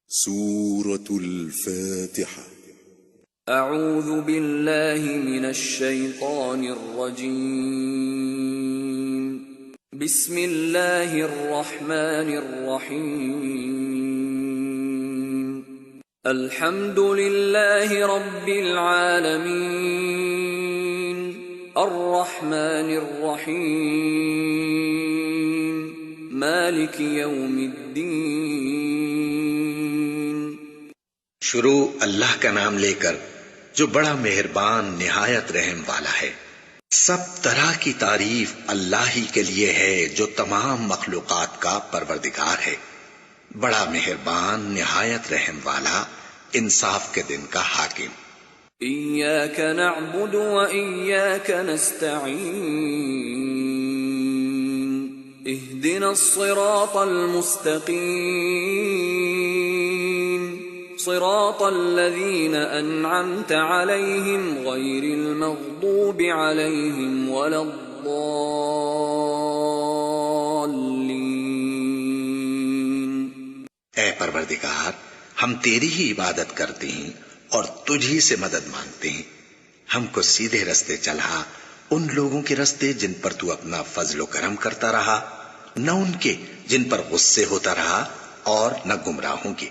سورة الفاتحة. اعوذ باللہ من الشیطان الرجیم. بسم اللہ الرحمن الرحیم. الحمد للہ رب العالمین الرحمن الرحیم مالک یوم الدین. شروع اللہ کا نام لے کر جو بڑا مہربان نہایت رحم والا ہے. سب طرح کی تعریف اللہ ہی کے لیے ہے جو تمام مخلوقات کا پروردگار ہے، بڑا مہربان نہایت رحم والا، انصاف کے دن کا حاکم. ایاک نعبد و ایاک نستعین اہدنا الصراط المستقیم صراط الذین انعمت علیہم غیر المغضوب علیہم ولا الضالین. اے پروردگار، ہم تیری ہی عبادت کرتے ہیں اور تجھ ہی سے مدد مانگتے ہیں. ہم کو سیدھے رستے چلا، ان لوگوں کے رستے جن پر تو اپنا فضل و کرم کرتا رہا، نہ ان کے جن پر غصے ہوتا رہا، اور نہ گمراہوں کے.